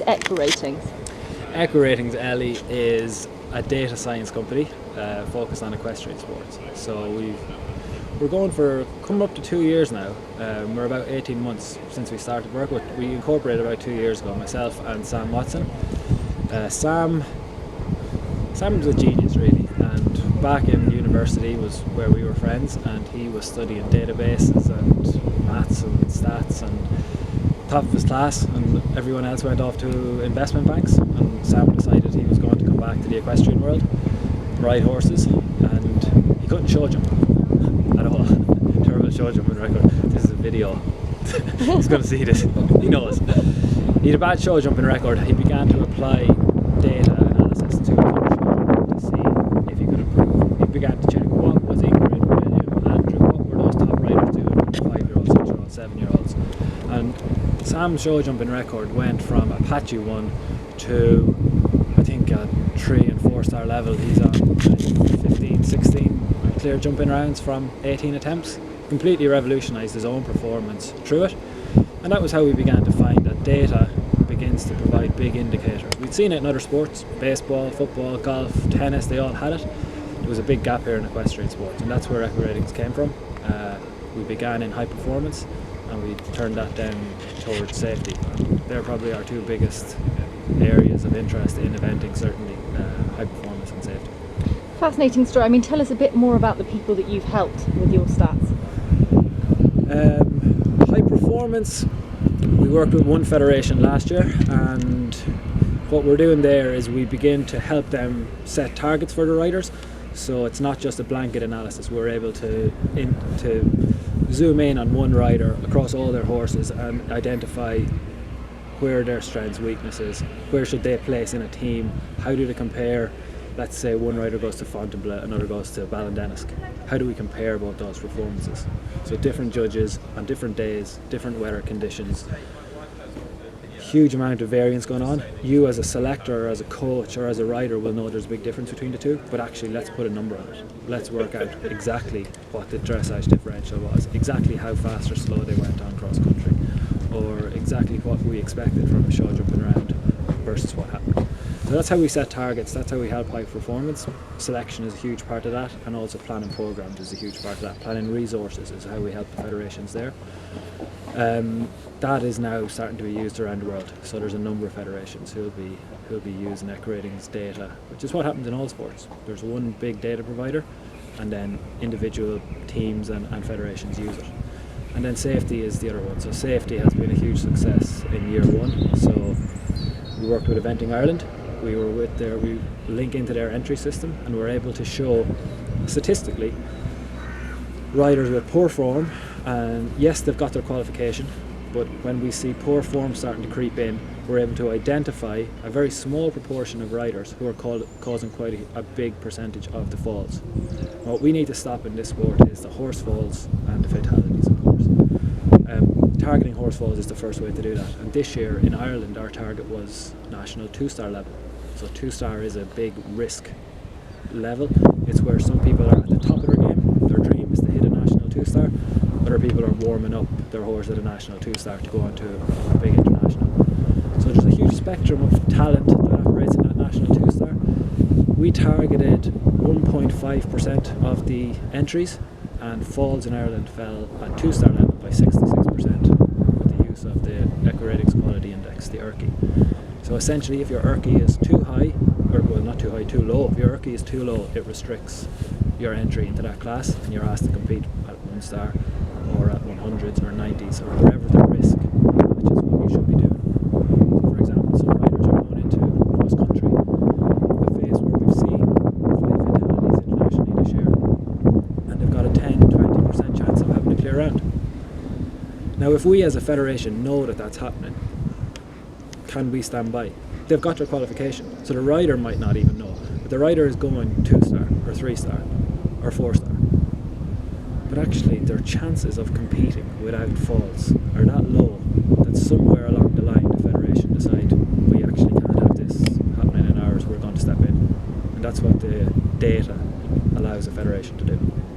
Equirating. Equirating's Ellie is a data science company focused on equestrian sports. So we're going for coming up to 2 years now. We're about 18 months since we started work. We incorporated about 2 years ago, myself and Sam Watson. Sam was a genius really, and back in university was where we were friends, and he was studying databases and maths and stats and top of his class, and everyone else went off to investment banks, and Sam decided he was going to come back to the equestrian world, ride horses, and he couldn't show jump at all. Terrible show jumping record. This is a video. He's going to see this. He knows. He had a bad show jumping record. He began to apply data analysis to see if he could improve. He began to check what was Ingrid, William, Andrew, what were those top riders doing, 5-year-olds, 6-year-olds, 7-year-olds. And Sam's show jumping record went from a patchy one to, I think, a 3 and 4 star level. He's on 15, 16 clear jumping rounds from 18 attempts. Completely revolutionised his own performance through it. And that was how we began to find that data begins to provide big indicators. We'd seen it in other sports, baseball, football, golf, tennis, they all had it. There was a big gap here in equestrian sports, and that's where Equiratings came from. We began in high performance, and we turned that down towards safety. They're probably our two biggest areas of interest in eventing, certainly high performance and safety. Fascinating story. I mean, tell us a bit more about the people that you've helped with your stats. High performance, we worked with one federation last year, and what we're doing there is we begin to help them set targets for the riders. So it's not just a blanket analysis. We're able to zoom in on one rider across all their horses and identify where their strengths, weaknesses, where should they place in a team, how do they compare. Let's say one rider goes to Fontainebleau, another goes to Ballindennisk. How do we compare both those performances? So different judges on different days, different weather conditions, huge amount of variance going on. You as a selector or as a coach or as a rider will know there's a big difference between the two, but actually let's put a number on it. Let's work out exactly what the dressage differential was, exactly how fast or slow they went on cross country, or exactly what we expected from a show jumping round versus what happened. So that's how we set targets, that's how we help high performance. Selection is a huge part of that, and also planning programs is a huge part of that. Planning resources is how we help the federations there. That is now starting to be used around the world. So there's a number of federations who'll be using Equirating's data, which is what happens in all sports. There's one big data provider, and then individual teams and federations use it. And then safety is the other one. So safety has been a huge success in year one. So we worked with Eventing Ireland. We link into their entry system, and we're able to show statistically riders with poor form, and yes, they've got their qualification, but when we see poor form starting to creep in, we're able to identify a very small proportion of riders who are causing quite a big percentage of the falls. What we need to stop in this sport is the horse falls and the fatalities, of course. Targeting horse falls is the first way to do that, and this year in Ireland our target was national 2-star level. So 2-star is a big risk level. It's where some people are at the top of their game, their dream is to hit a national 2-star. Other people are warming up their horse at a national 2-star to go on to a big international. So there's a huge spectrum of talent that operates in that national 2-star. We targeted 1.5% of the entries, and falls in Ireland fell at 2-star level by 66% with the use of the Equirating's Quality Index, the ERKI. So essentially, if your ERKI is too high, or well, not too high, too low, if your ERKI is too low, it restricts your entry into that class, and you're asked to compete at 1-star or at 100s or 90s or wherever the risk, which is what you should be doing. So for example, some riders are going into cross country, a phase where we've seen 5 fatalities internationally this year, and they've got a 10-20% chance of having a clear round. Now if we as a federation know that that's happening, can we stand by? They've got their qualification, so the rider might not even know, but the rider is going 2-star or 3-star or 4-star. But actually their chances of competing without falls are that low that somewhere along the line the federation decide we actually can't have this happening in ours, we're going to step in. And that's what the data allows the federation to do.